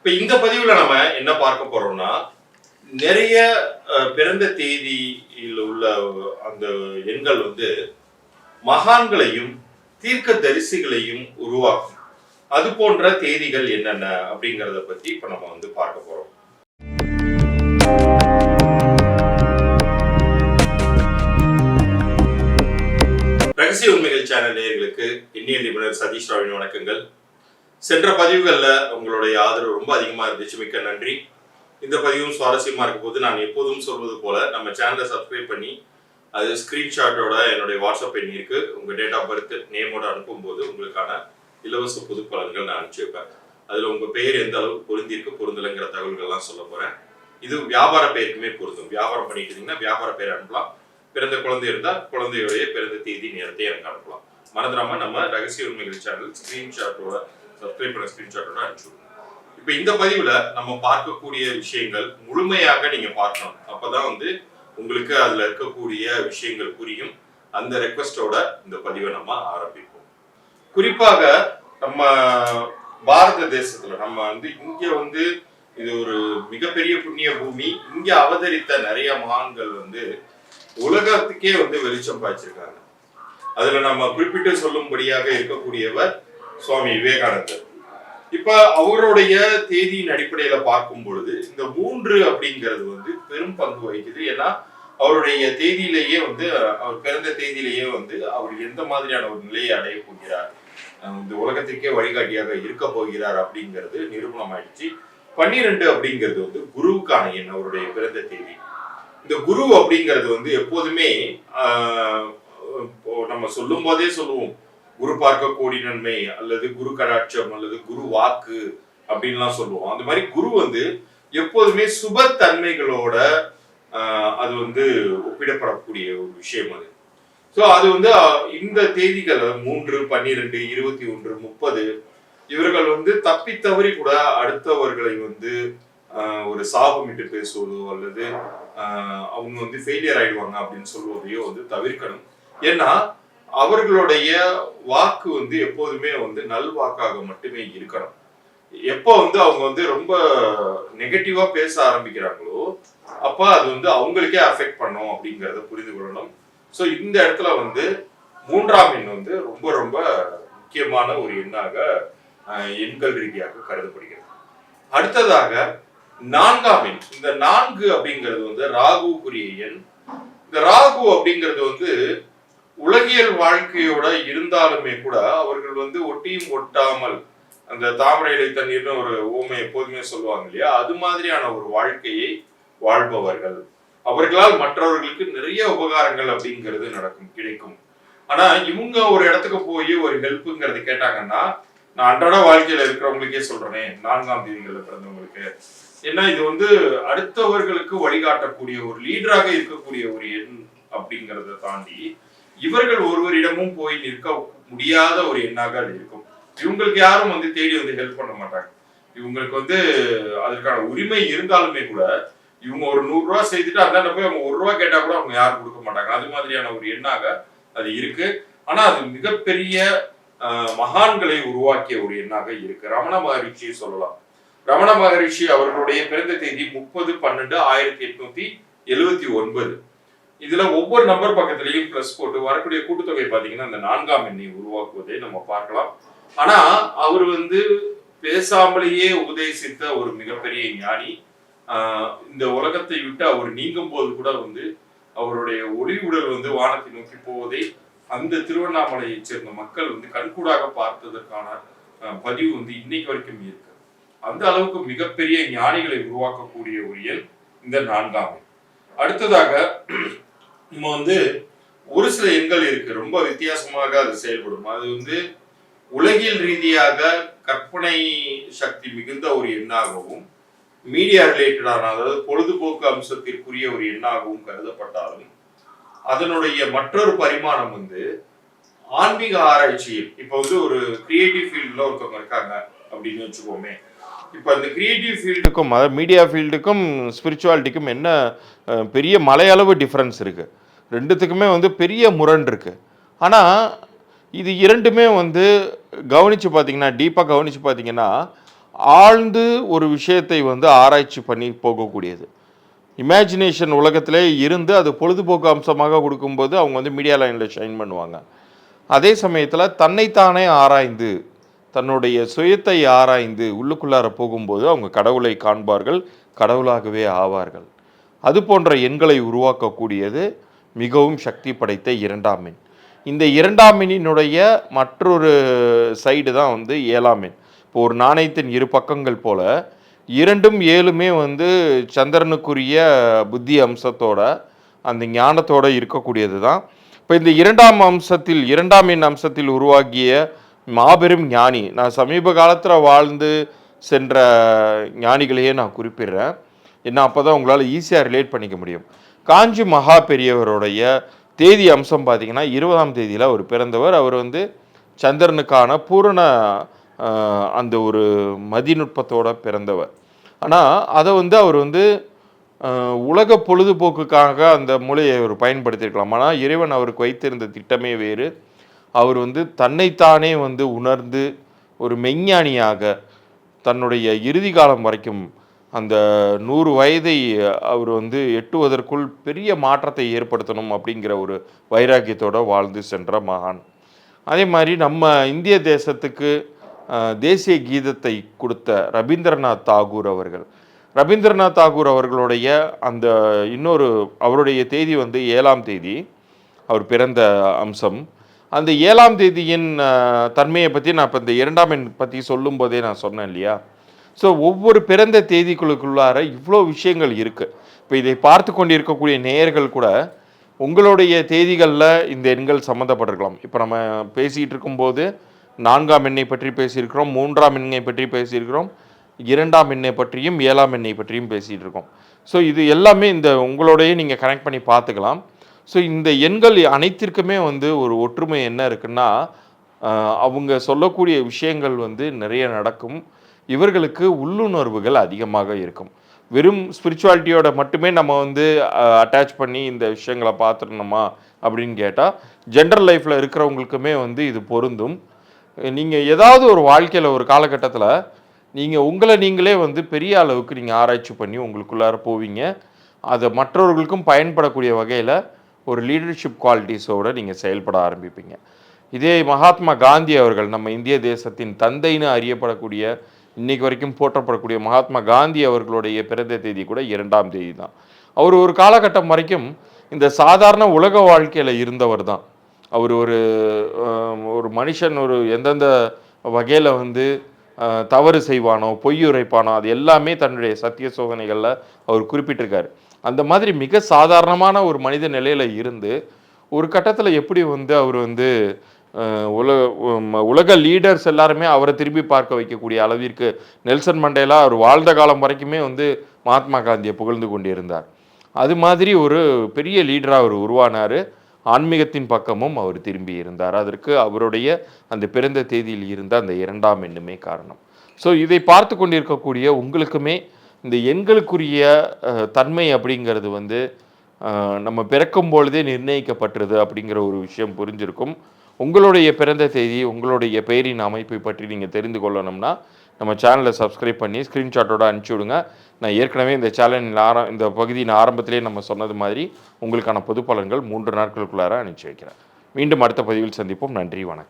இப்ப இந்த பதிவுல நம்ம என்ன பார்க்க போறோம்னா, நிறைய பிறந்த தேதியில் உள்ள அந்த எண்கள் வந்து மகான்களையும் தீர்க்க தரிசிகளையும் உருவாக்கும். அது போன்ற தேதிகள் என்னென்ன அப்படிங்கறத பத்தி இப்ப நம்ம வந்து பார்க்க போறோம். ரகசிய உண்மைகள் சேனல் நேயர்களுக்கு இந்திய நிபுணர் சதீஷ் ராவின் வணக்கங்கள். சென்ற பதிவுகள்ல உங்களுடைய ஆதரவு ரொம்ப அதிகமா இருந்துச்சு, மிக்க நன்றி. இந்த பதிவும் சுவாரஸ்யமா இருக்கும் போது நான் எப்போதும் சொல்வது போல நம்ம சேனலை சப்ஸ்கிரைப் பண்ணி அது ஸ்கிரீன்ஷாட்டோட என்னுடைய வாட்ஸ்அப் எண் இருக்கு, உங்க டேட் ஆஃப் பர்த் நேமோட அனுப்பும்போது உங்களுக்கான இலவச பொது பலன்கள் நான் அனுப்பிச்சு வைப்பேன். அதுல உங்க பெயர் எந்த அளவுக்கு பொருந்திருக்கு பொருந்தலைங்கிற தகவல்கள்லாம் சொல்ல போறேன். இது வியாபார பெயருக்குமே பொருந்தும். வியாபாரம் பண்ணிட்டு இருந்தீங்கன்னா வியாபார பெயர் அனுப்பலாம். பிறந்த குழந்தை இருந்தா குழந்தையுடைய பிறந்த தேதி நேரத்தை எனக்கு அனுப்பலாம். மறந்துடாம நம்ம ரகசிய உண்மைகள் சேனல் ஸ்கிரீன்ஷாட்டோட சப்ஸ்கிரைப் பண்ண ஸ்கிரீன்ஷாட்டோட அனுப்பிச்சு. இப்ப இந்த பதிவுல நம்ம பார்க்கக்கூடிய விஷயங்கள் முழுமையாக நீங்க பார்க்கணும். அப்பதான் வந்து உங்களுக்கு அதுல இருக்கக்கூடிய விஷயங்கள் புரியும். அந்த ரெக்வஸ்டோட இந்த பதிவை நம்ம ஆரம்பிப்போம். குறிப்பாக நம்ம பாரத தேசத்துல நம்ம வந்து இங்க வந்து இது ஒரு மிகப்பெரிய புண்ணிய பூமி. இங்க அவதரித்த நிறைய மகான்கள் வந்து உலகத்துக்கே வந்து வெளிச்சம் பாய்ச்சிருக்காங்க. அதுல நம்ம குறிப்பிட்டு சொல்லும்படியாக இருக்கக்கூடியவர் சுவாமி விவேகானந்தர். இப்ப அவருடைய தேதியின் அடிப்படையில பார்க்கும் பொழுது இந்த 3 அப்படிங்கிறது வந்து பெரும் பங்கு வகிக்குது. ஏன்னா அவருடைய தேதியிலேயே வந்து அவர் பிறந்த தேதியிலேயே வந்து அவர் எந்த மாதிரியான ஒரு நிலையை அடைய போகிறார், இந்த உலகத்திற்கே வழிகாட்டியாக இருக்க போகிறார் அப்படிங்கிறது நிரூபணம் ஆயிடுச்சு. 12 அப்படிங்கிறது வந்து குருவுக்கான எண், அவருடைய பிறந்த தேதி. இந்த குரு அப்படிங்கிறது வந்து எப்போதுமே நம்ம சொல்லும் போதே சொல்லுவோம், குரு பார்க்க கோடி நன்மை அல்லது குரு கடாட்சம் அல்லது குரு வாக்கு அப்படின்லாம் சொல்லுவோம். அந்த மாதிரி குரு வந்து எப்போதுமே சுப தன்மைகளோட அது வந்து ஒப்பிடப்படக்கூடிய ஒரு விஷயம் அது. ஸோ அது வந்து இந்த தேதிகள் 3, 12, 21, 30 இவர்கள் வந்து தப்பி தவறி கூட அடுத்தவர்களை வந்து ஒரு சாபமிட்டு பேசுவதோ அல்லது அவங்க வந்து ஃபெயிலியர் ஆயிடுவாங்க அப்படின்னு சொல்வதையோ வந்து தவிர்க்கணும். ஏன்னா அவர்களுடைய வாக்கு வந்து எப்போதுமே வந்து நல்வாக்காக மட்டுமே இருக்கணும். எப்போ வந்து அவங்க வந்து ரொம்ப நெகட்டிவா பேச ஆரம்பிக்கிறாங்களோ அப்ப அது வந்து அவங்களுக்கே அஃபெக்ட் பண்ணும் அப்படிங்கறத புரிந்து கொள்ளணும். ஸோ இந்த இடத்துல வந்து 3ஆம் எண் வந்து ரொம்ப ரொம்ப முக்கியமான ஒரு எண்ணாக எண்கள் ரீதியாக கருதப்படுகிறது. அடுத்ததாக 4ஆம் எண். இந்த 4 அப்படிங்கிறது வந்து ராகுக்குரிய எண். இந்த ராகு அப்படிங்கிறது வந்து உலகியல் வாழ்க்கையோட இருந்தாலுமே கூட அவர்கள் வந்து ஒட்டியும் ஒட்டாமல், அந்த தாமரை இலை தண்ணீர்னு ஒரு ஓமை எப்போதுமே சொல்லுவாங்க இல்லையா, அது மாதிரியான ஒரு வாழ்க்கையை வாழ்பவர்கள். அவர்களால் மற்றவர்களுக்கு நிறைய உபகாரங்கள் அப்படிங்கிறது கிடைக்கும். ஆனா இவங்க ஒரு இடத்துக்கு போய் ஒரு ஹெல்ப்புங்கிறது கேட்டாங்கன்னா, நான் அன்றாட வாழ்க்கையில இருக்கிறவங்களுக்கே சொல்றேனே, 4ஆம் தேதிகள்ல பிறந்தவங்களுக்கு, ஏன்னா இது வந்து அடுத்தவர்களுக்கு வழிகாட்டக்கூடிய ஒரு லீடராக இருக்கக்கூடிய ஒரு எண் அப்படிங்கிறத தாண்டி இவர்கள் ஒருவரிடமும் போய் நிற்க முடியாத ஒரு எண்ணாக அது இருக்கும். இவங்களுக்கு யாரும் வந்து தேடி வந்து ஹெல்ப் பண்ண மாட்டாங்க. இவங்களுக்கு வந்து அதற்கான உரிமை இருந்தாலுமே கூட இவங்க ஒரு 100 ரூபாய் செய்துட்டு அந்தாண்ட போய் அவங்க 1 ரூபாய் கேட்டா கூட அவங்க யாரும் கொடுக்க மாட்டாங்க. அது மாதிரியான ஒரு எண்ணாக அது இருக்கு. ஆனா அது மிகப்பெரிய மகான்களை உருவாக்கிய ஒரு எண்ணாக இருக்கு. ரமண மகரிஷியை சொல்லலாம். ரமண மகரிஷி அவர்களுடைய பிறந்த தேதி 30/12/1879. இதுல ஒவ்வொரு நம்பர் பக்கத்திலையும் பிளஸ் போட்டு வரக்கூடிய கூட்டுத்தொகை பாத்தீங்கன்னா அந்த 4ஆம் எண்ணை உருவாக்குவதை நம்ம பார்க்கலாம். ஆனா அவர் வந்து பேசாமலேயே உபதேசித்த ஒரு மிகப்பெரிய ஞானி. இந்த உலகத்தை விட்டு அவர் நீங்கும் போது கூட வந்து அவருடைய ஒளி உடல் வந்து வானத்தை நோக்கி போவதை அந்த திருவண்ணாமலையை சேர்ந்த மக்கள் வந்து கண்கூடாக பார்த்ததற்கான பதிவு வந்து இன்னைக்கு வரைக்கும் இருக்கு. அந்த அளவுக்கு மிகப்பெரிய ஞானிகளை உருவாக்கக்கூடிய ஒரு எண் இந்த 4ஆம் எண். அடுத்ததாக நம்ம வந்து ஒரு சில எண்கள் இருக்கு, ரொம்ப வித்தியாசமாக அது செயல்படும். அது வந்து உலகியல் ரீதியாக கற்பனை சக்தி மிகுந்த ஒரு எண்ணாகவும், மீடியா ரிலேட்டடான அதாவது பொழுதுபோக்கு அம்சத்திற்குரிய ஒரு எண்ணாகவும் கருதப்பட்டாலும் அதனுடைய மற்றொரு பரிமாணம் வந்து ஆன்மீக ஆராய்ச்சியில், இப்ப வந்து ஒரு கிரியேட்டிவ் ஃபீல்ட்ல ஒருத்தவங்க இருக்காங்க அப்படின்னு வச்சுக்கோமே. இப்போ இந்த கிரியேட்டிவ் ஃபீல்டுக்கும் அதாவது மீடியா ஃபீல்டுக்கும் ஸ்பிரிச்சுவாலிட்டிக்கும் என்ன பெரிய மலையளவு டிஃப்ரென்ஸ் இருக்குது. ரெண்டுத்துக்குமே வந்து பெரிய முரண் இருக்குது. ஆனால் இது இரண்டுமே வந்து கவனித்து பார்த்தீங்கன்னா, டீப்பாக கவனித்து பார்த்தீங்கன்னா, ஆழ்ந்து ஒரு விஷயத்தை வந்து ஆராய்ச்சி பண்ணி போகக்கூடியது. இமேஜினேஷன் உலகத்திலே இருந்து அது பொழுதுபோக்கு அம்சமாக கொடுக்கும்போது அவங்க வந்து மீடியா லைனில் ஷைன் பண்ணுவாங்க. அதே சமயத்தில் தன்னைத்தானே ஆராய்ந்து தன்னுடைய சுயத்தை ஆராய்ந்து உள்ளுக்குள்ளார போகும்போது அவங்க கடவுளை காண்பார்கள், கடவுளாகவே ஆவார்கள். அது போன்ற எண்களை உருவாக்கக்கூடியது மிகவும் சக்தி படைத்த இரண்டாம் எண். இந்த இரண்டாம் எண்ணினுடைய மற்றொரு சைடு தான் வந்து ஏழாம் எண். இப்போ ஒரு நாணயத்தின் இரு பக்கங்கள் போல 2ம் 7மே வந்து சந்திரனுக்குரிய புத்தி அம்சத்தோட அந்த ஞானத்தோட இருக்கக்கூடியது தான். இப்போ இந்த இரண்டாம் எண் அம்சத்தில் உருவாகிய மாபெரும் ஞானி, நான் சமீப காலத்தில் வாழ்ந்து சென்ற ஞானிகளையே நான் குறிப்பிடுறேன். ஏன்னா அப்போ தான் உங்களால் ஈஸியாக ரிலேட் பண்ணிக்க முடியும். காஞ்சி மகா பெரியவருடைய தேதி அம்சம் பார்த்தீங்கன்னா 20ஆம் தேதியில் அவர் பிறந்தவர். அவர் வந்து சந்திரனுக்கான பூரண அந்த ஒரு மதிநுட்பத்தோடு பிறந்தவர். ஆனால் அதை வந்து அவர் வந்து உலக பொழுதுபோக்குக்காக அந்த மூளையை அவர் பயன்படுத்தியிருக்கலாம். ஆனால் இறைவன் அவருக்கு வைத்திருந்த திட்டமே வேறு. அவர் வந்து தன்னைத்தானே வந்து உணர்ந்து ஒரு மெஞ்ஞானியாக தன்னுடைய இறுதி காலம் வரைக்கும் அந்த 100 வயதை அவர் வந்து எட்டுவதற்குள் பெரிய மாற்றத்தை ஏற்படுத்தணும் அப்படிங்கிற ஒரு வைராக்கியத்தோடு வாழ்ந்து சென்ற மகான். அதே மாதிரி நம்ம இந்திய தேசத்துக்கு தேசிய கீதத்தை கொடுத்த ரவீந்திரநாத் தாகூர் அவர்களுடைய அந்த இன்னொரு அவருடைய தேதி வந்து 7ஆம் தேதி அவர் பிறந்த அம்சம். அந்த 7ஆம் தேதியின் தன்மையை பற்றி நான் இப்போ இந்த 2ஆம் எண் பற்றி சொல்லும் போதே நான் சொன்னேன் இல்லையா. ஸோ ஒவ்வொரு பிறந்த தேதிக்குள்ளார இவ்வளோ விஷயங்கள் இருக்குது. இப்போ இதை பார்த்து கொண்டிருக்கக்கூடிய நேயர்கள் கூட உங்களுடைய தேதிகளில் இந்த எண்கள் சம்மந்தப்பட்டிருக்கலாம். இப்போ நம்ம பேசிகிட்டு இருக்கும்போது 4ஆம் எண்ணை பற்றி பேசியிருக்கிறோம், 3ஆம் எண்ணை பற்றி பேசியிருக்கிறோம், 2ஆம் எண்ணை பற்றியும் 7ஆம் எண்ணை பற்றியும் பேசிகிட்டு இருக்கோம். ஸோ இது எல்லாமே இந்த உங்களோடையே நீங்கள் கனெக்ட் பண்ணி பார்த்துக்கலாம். ஸோ இந்த எண்கள் அனைத்திற்குமே வந்து ஒரு ஒற்றுமை என்ன இருக்குன்னா, அவங்க சொல்லக்கூடிய விஷயங்கள் வந்து நிறைய நடக்கும். இவர்களுக்கு உள்ளுணர்வுகள் அதிகமாக இருக்கும். வெறும் ஸ்பிரிச்சுவாலிட்டியோட மட்டுமே நம்ம வந்து அட்டாச் பண்ணி இந்த விஷயங்களை பார்த்துடணுமா அப்படின்னு கேட்டால், ஜென்ரல் லைஃப்பில் இருக்கிறவங்களுக்குமே வந்து இது பொருந்தும். நீங்கள் ஏதாவது ஒரு வாழ்க்கையில் ஒரு காலகட்டத்தில் நீங்கள் உங்களை நீங்களே வந்து பெரிய அளவுக்கு நீங்கள் ஆராய்ச்சி பண்ணி உங்களுக்குள்ளார போவீங்க. அதை மற்றவர்களுக்கும் பயன்படக்கூடிய வகையில் ஒரு லீடர்ஷிப் குவாலிட்டிஸோடு நீங்கள் செயல்பட ஆரம்பிப்பீங்க. இதே மகாத்மா காந்தி அவர்கள், நம்ம இந்திய தேசத்தின் தந்தைன்னு அறியப்படக்கூடிய இன்றைக்கு வரைக்கும் போற்றப்படக்கூடிய மகாத்மா காந்தி அவர்களுடைய பிறந்த தேதி கூட 2ஆம் தேதி தான். அவர் ஒரு காலகட்டம் வரைக்கும் இந்த சாதாரண உலக வாழ்க்கையில் இருந்தவர் தான். அவர் ஒரு மனுஷன் ஒரு எந்தெந்த வகையில் வந்து தவறு செய்வானோ, பொய் உரைப்பானோ, அது எல்லாமே தன்னுடைய சத்திய சோதனைகளில் அவர் குறிப்பிட்டிருக்காரு. அந்த மாதிரி மிக சாதாரணமான ஒரு மனித நிலையில் இருந்து ஒரு கட்டத்தில் எப்படி வந்து அவர் வந்து உலக லீடர்ஸ் எல்லாருமே அவரை திரும்பி பார்க்க வைக்கக்கூடிய அளவிற்கு நெல்சன் மண்டேலா அவர் வாழ்ந்த காலம் வரைக்குமே வந்து மகாத்மா காந்தியை புகழ்ந்து கொண்டிருந்தார். அது மாதிரி ஒரு பெரிய லீடராக அவர் உருவானார். ஆன்மீகத்தின் பக்கமும் அவர் திரும்பி இருந்தார். அதற்கு அவருடைய அந்த பிறந்த தேதியில் இருந்த அந்த 2ஆம் எண்ணுமே காரணம். ஸோ இதை பார்த்து கொண்டிருக்கக்கூடிய உங்களுக்குமே இந்த எண்களுக்குரிய தன்மை அப்படிங்கிறது வந்து நம்ம பிறக்கும் பொழுதே நிர்ணயிக்கப்பட்டது அப்படிங்கிற ஒரு விஷயம் புரிஞ்சிருக்கும். உங்களுடைய பிறந்த தேதி, உங்களுடைய பெயரின் அமைப்பை பற்றி நீங்கள் தெரிந்து கொள்ளணும்னா நம்ம சேனலை சப்ஸ்கிரைப் பண்ணி ஸ்க்ரீன்ஷாட்டோடு அனுப்பிச்சி விடுங்க. நான் ஏற்கனவே இந்த சேனலில் இந்த பகுதியின் ஆரம்பத்திலே நம்ம சொன்னது மாதிரி உங்களுக்கான பொது பலன்கள் 3 நாட்களுக்குள்ளார அனுப்பிச்சி வைக்கிறேன். மீண்டும் அடுத்த பதிவில் சந்திப்போம். நன்றி, வணக்கம்.